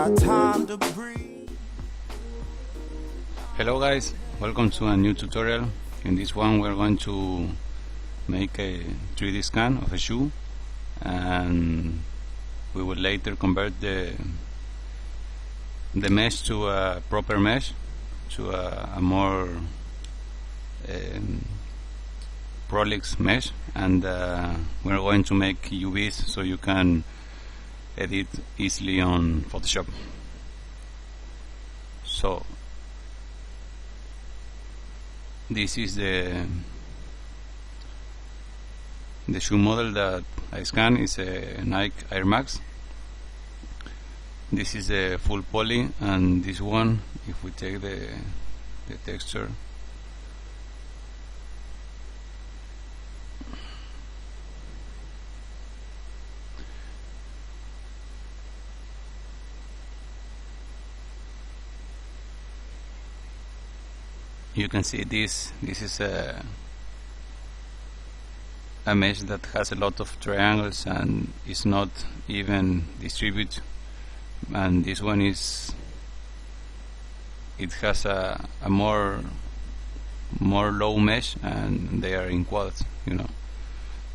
my time to breathe. Hello guys, welcome to a new tutorial. In this one we're going to make a 3D scan of a shoe, and we will later convert the mesh to a proper mesh, to a more prolix mesh, and we're going to make UVs so you can edit easily on Photoshop. So this is the shoe model that I scan. Is a Nike Air Max. This is a full poly, and this one, if we take the texture, you can see this is a mesh that has a lot of triangles and is not even distributed, and this one it has a more low mesh, and they are in quads, you know.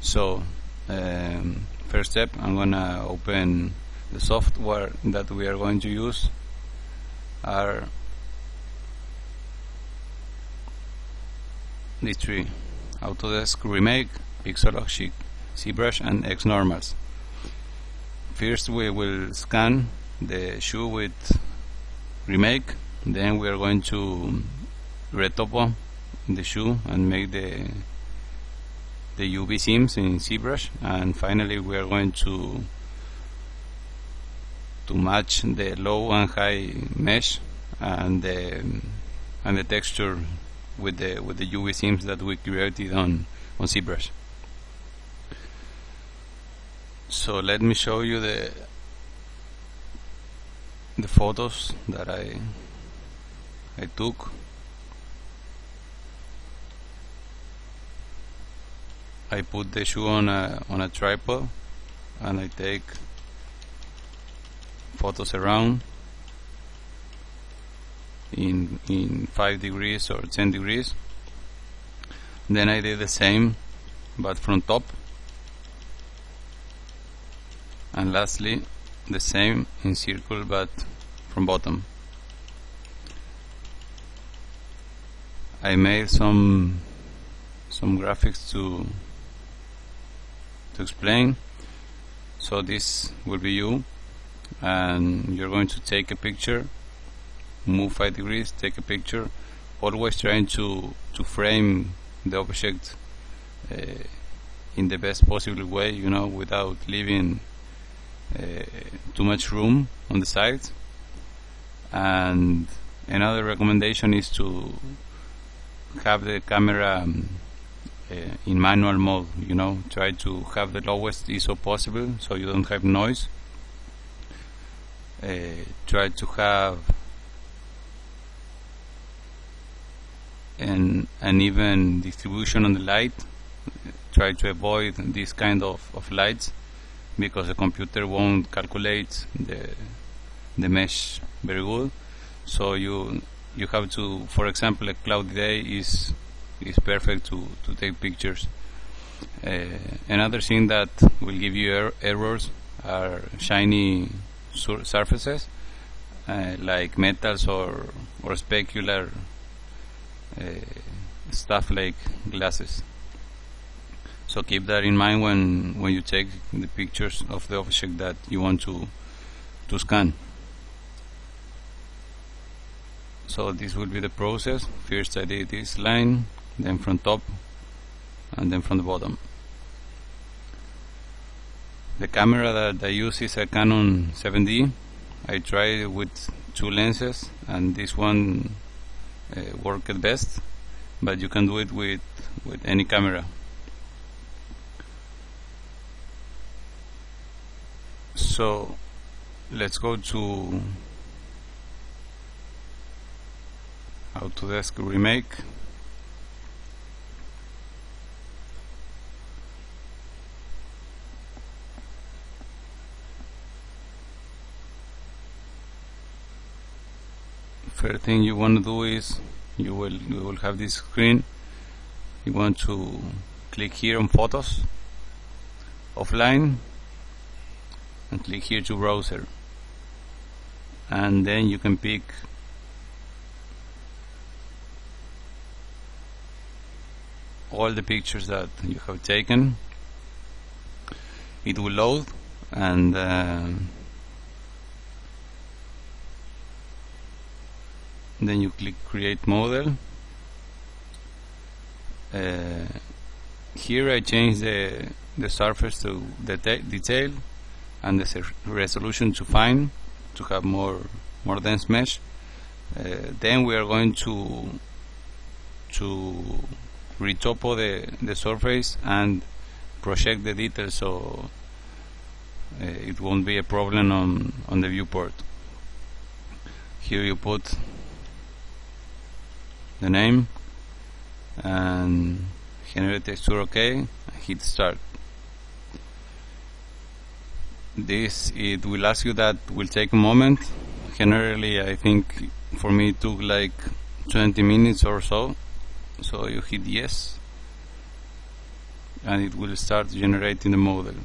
So first step, I'm gonna open the software that we are going to use. Are these three: Autodesk Remake, Pixologic, Zbrush, and xNormals. First we will scan the shoe with Remake, then we are going to Retopo the shoe and make the UV seams in Zbrush, and finally we are going to match the low and high mesh and the texture with the UV seams that we created on Zbrush. So let me show you the photos that I took. I put the shoe on a tripod, and I take photos around in 5 degrees or 10 degrees. Then I did the same but from top, and lastly the same in circle but from bottom. I made some graphics to explain. So this will be you, and you're going to take a picture, move 5 degrees, take a picture, always trying to frame the object in the best possible way, you know, without leaving too much room on the sides. And another recommendation is to have the camera in manual mode, you know. Try to have the lowest ISO possible so you don't have noise. Try to have an even distribution on the light. Try to avoid this kind of lights, because the computer won't calculate the mesh very good. So you have to, for example, a cloudy day is perfect to take pictures. Another thing that will give you errors are shiny surfaces, like metals or specular stuff like glasses. So keep that in mind when you take the pictures of the object that you want to scan. So this will be the process. First I did this line, then from top, and then from the bottom. The camera that I use is a Canon 7D. I tried with 2 lenses, and this one worked best, but you can do it with any camera. So let's go to Autodesk Remake. first thing you want to do is you will have this screen. You want to click here on Photos, Offline, and click here to Browser, and then you can pick all the pictures that you have taken. It will load, and then you click Create Model. Here I change the surface to the detail and the resolution to fine, to have more dense mesh. Then we are going to retopo the surface and project the details, so it won't be a problem on the viewport. Here you put the name and generate texture OK, and hit start. It will ask you, that will take a moment. Generally I think for me it took like 20 minutes or so. So you hit yes, and it will start generating the model.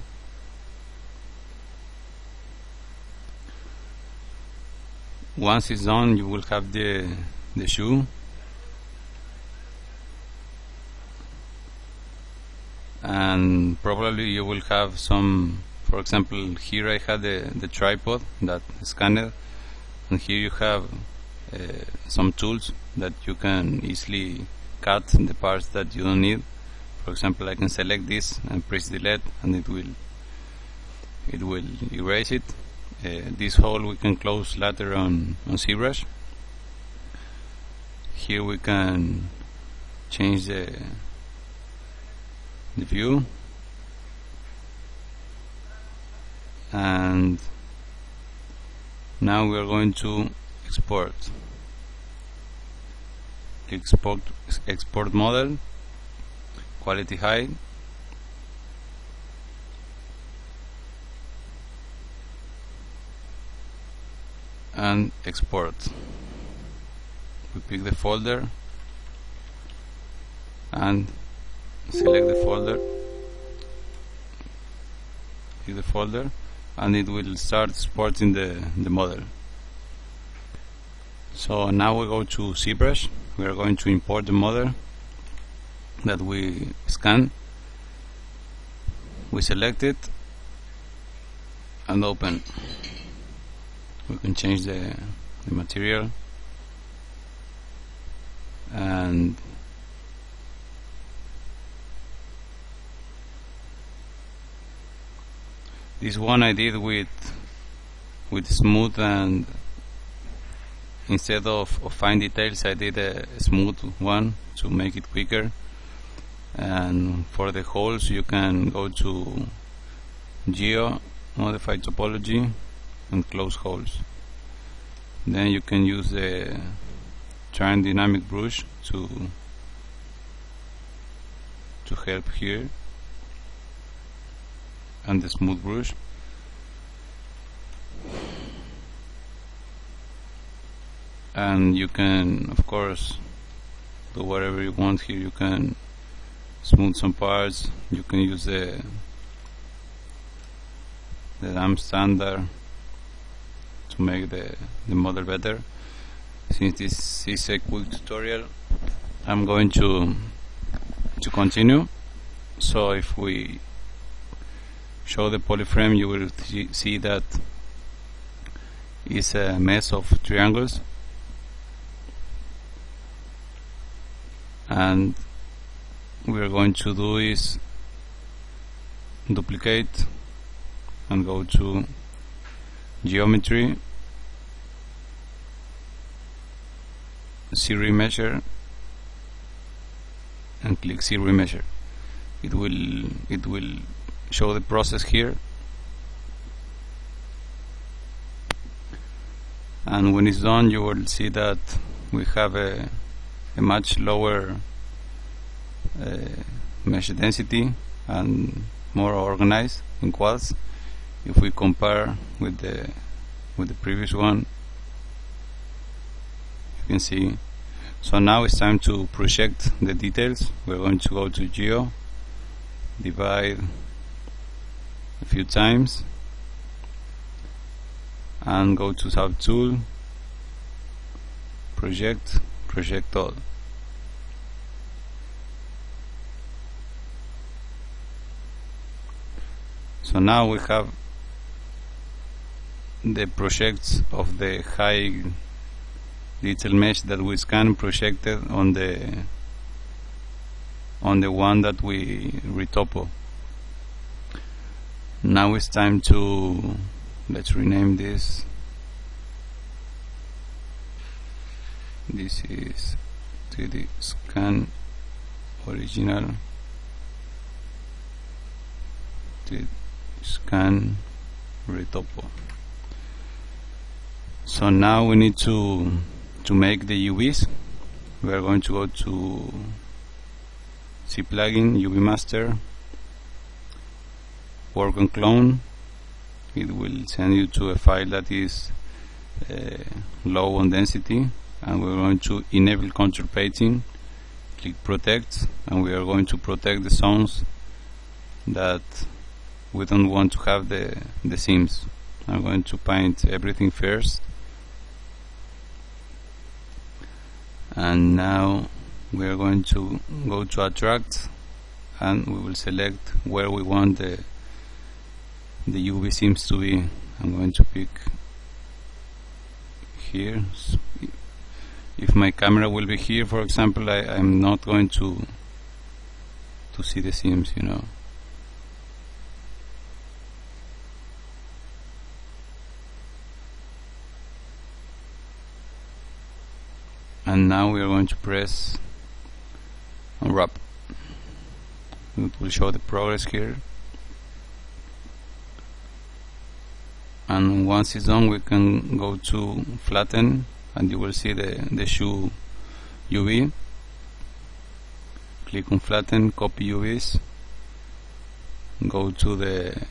Once it's done, you will have the shoe, and probably you will have some, for example here I had the tripod that scanned, and here you have some tools that you can easily cut the parts that you don't need. For example, I can select this and press delete, and it will erase it. This hole we can close later on Zbrush. Here we can change the view, and now we are going to export. Export model, quality high, and export. We pick the folder and select the folder, pick the folder, and it will start exporting the model. So now we go to Zbrush. We are going to import the model that we scan. We select it and open. We can change the material, and this one I did with smooth, and instead of fine details I did a smooth one to make it quicker. And for the holes you can go to Geo, modify topology, and close holes. Then you can use the Turn Dynamic Brush to help here, and the Smooth Brush. And you can of course do whatever you want here. You can smooth some parts, you can use the damp standard to make the model better. Since this is a quick tutorial, I'm going to continue. So if we show the polyframe, you will see that it's a mess of triangles, and we are going to do is duplicate and go to geometry, see remeasure, and click see remeasure. It will show the process here, and when it's done you will see that we have a much lower mesh density and more organized in quads. If we compare with the previous one, can see. So now it's time to project the details. We're going to go to Geo, divide a few times, and go to Subtool, project all. So now we have the projects of the high detail mesh that we scan projected on the one that we retopo. Now it's time to, let's rename this. This is 3D scan original 3D scan retopo. So now we need to make the UVs. We are going to go to C plugin, UV master, work on clone. It will send you to a file that is low on density, and we're going to enable contour painting, click protect, and we are going to protect the zones that we don't want to have the seams. I'm going to paint everything first, and now we are going to go to attract, and we will select where we want the UV seams to be. I'm going to pick here. So if my camera will be here, for example, I'm not going to see the seams, you know. And now we are going to press wrap. It will show the progress here, and once it's done we can go to flatten, and you will see the shoe UV. Click on flatten, copy UVs, go to the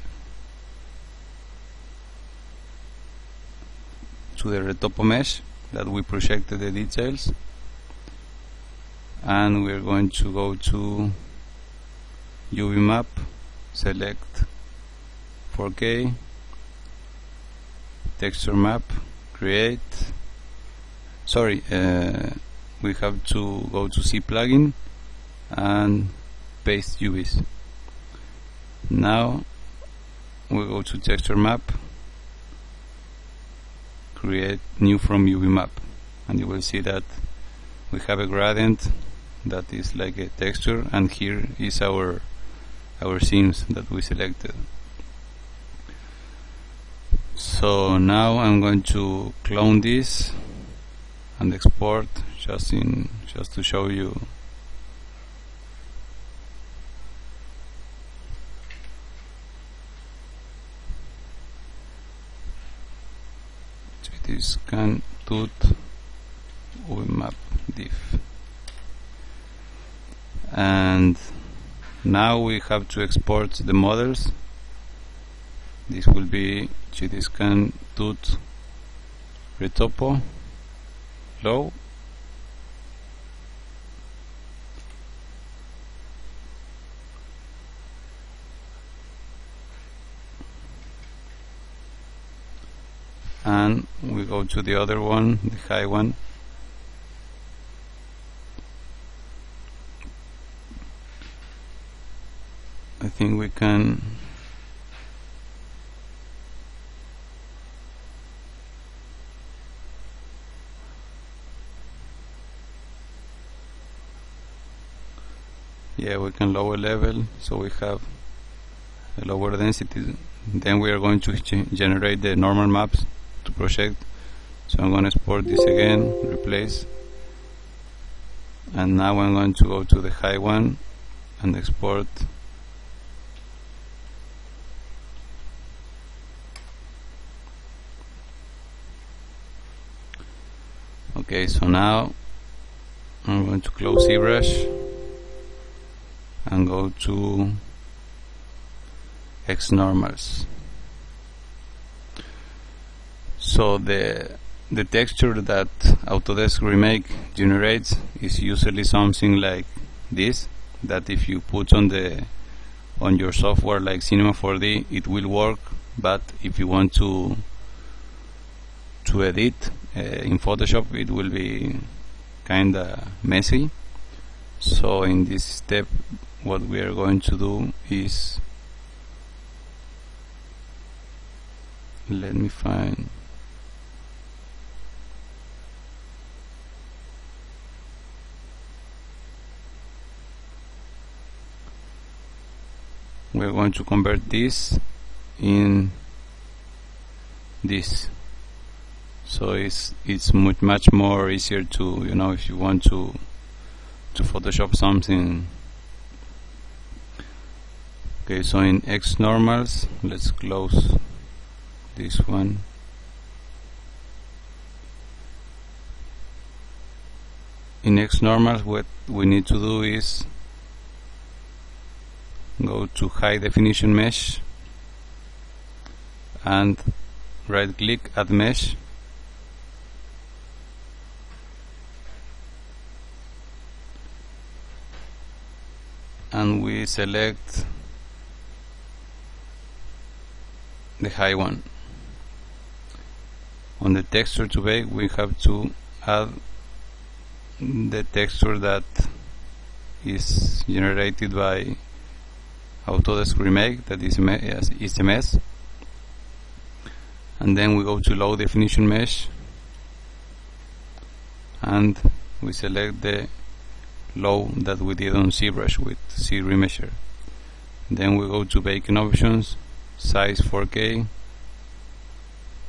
Retopo mesh that we projected the details, and we're going to go to UV map, select 4K, texture map, create. Sorry, we have to go to C plugin and paste UVs. Now we go to texture map, create new from UV map, and you will see that we have a gradient that is like a texture, and here is our seams that we selected. So now I'm going to clone this and export just to show you. It is scan tut map diff, and now we have to export the models. This will be scan tut retopo low, and we go to the other one, the high one. I think we can we can lower level, so we have a lower density. Then we are going to generate the normal maps to project. So I'm going to export this again, replace, and now I'm going to go to the high one and export. Okay, so now I'm going to close Zbrush and go to xNormals. So the texture that Autodesk Remake generates is usually something like this, that if you put on your software like Cinema 4D, it will work, but if you want to edit in Photoshop, it will be kinda messy. So in this step, what we are going to do is, let me find, we're going to convert this in this. So it's much more easier to, you know, if you want to Photoshop something. Okay, so in xNormals, let's close this one. In xNormals, what we need to do is go to high definition mesh and right click, add mesh, and we select the high one. On the texture to bake, we have to add the texture that is generated by Autodesk Remake, that is a mess. And then we go to low definition mesh and we select the low that we did on Zbrush with Z Remesher. Then we go to baking options, size 4K,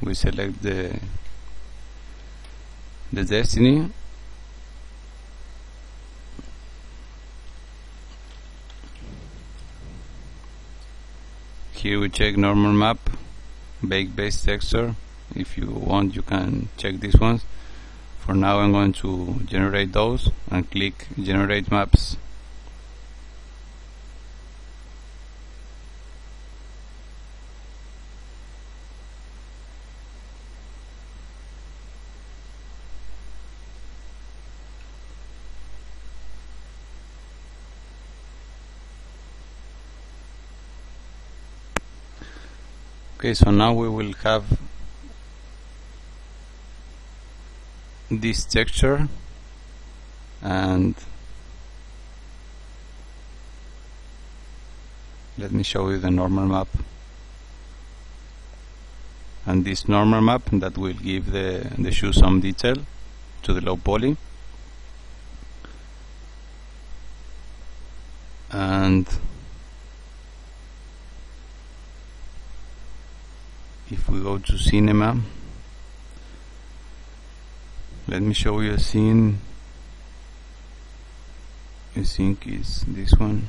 we select the destiny, here we check normal map, bake base texture. If you want, you can check these ones. For now I'm going to generate those and click generate maps. Okay, so now we will have this texture, and let me show you the normal map, and this normal map that will give the shoe some detail to the low poly. And if we go to cinema, let me show you a scene. I think it's this one.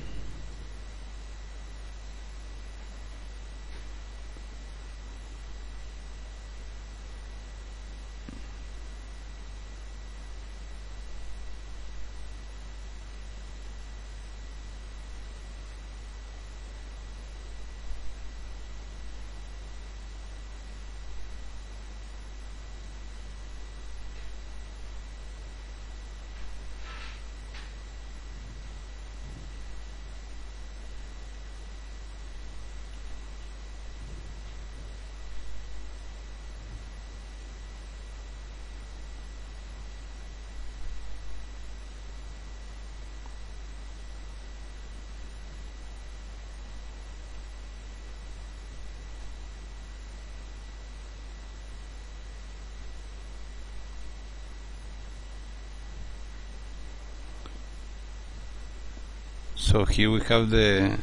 So here we have the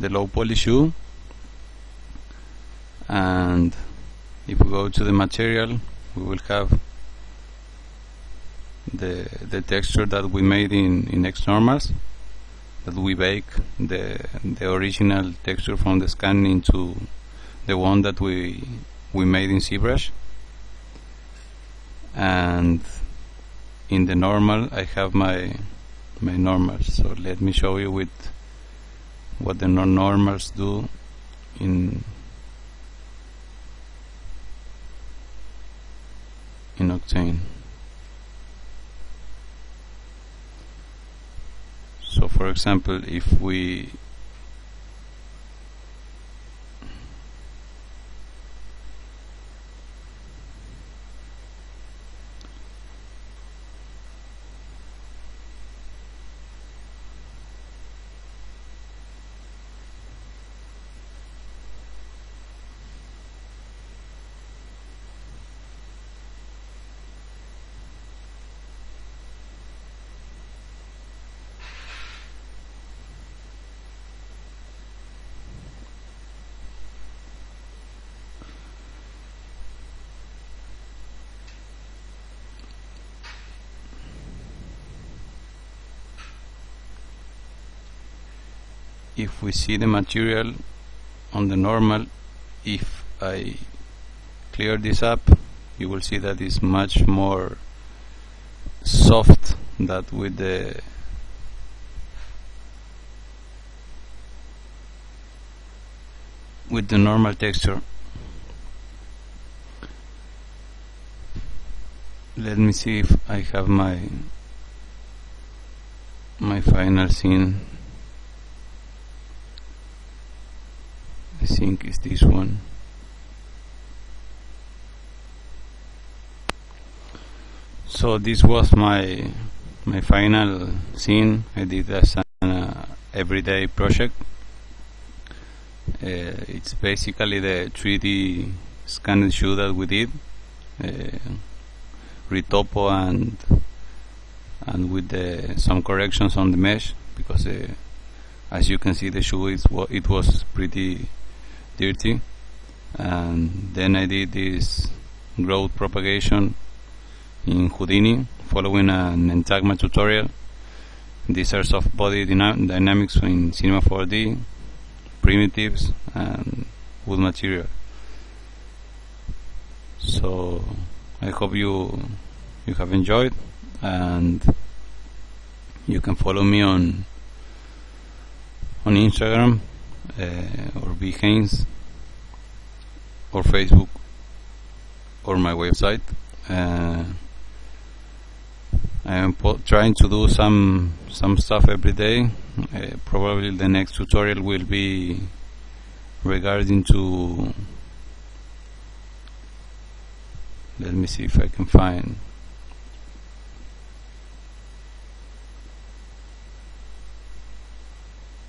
low poly shoe, and if we go to the material, we will have the texture that we made in xNormals, that we bake the original texture from the scan into the one that we made in Zbrush. And in the normal I have my normals. So let me show you with what the normals do in octane. So for example, if we see the material on the normal, if I clear this up, you will see that it's much more soft than with the normal texture. Let me see if I have my final scene. I think it's this one. So this was my final scene. I did as an everyday project. It's basically the 3D scanned shoe that we did, Retopo and with some corrections on the mesh, because as you can see, the shoe it was pretty dirty. And then I did this growth propagation in Houdini following an Entagma tutorial. These are soft body dynamics in Cinema 4D, primitives, and wood material. So I hope you have enjoyed, and you can follow me on Instagram or Behance or Facebook or my website. I am trying to do some stuff every day. Probably the next tutorial will be regarding to, let me see if I can find,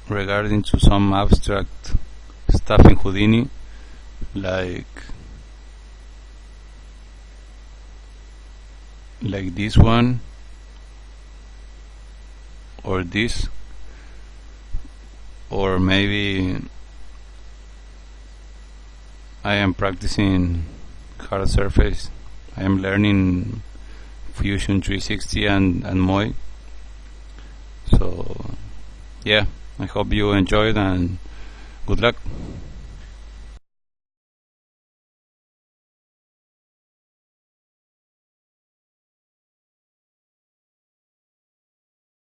regarding to some abstract stuff in Houdini, like this one or this, or maybe I am practicing hard surface. I am learning Fusion 360 and Moi. So yeah, I hope you enjoyed, and good luck.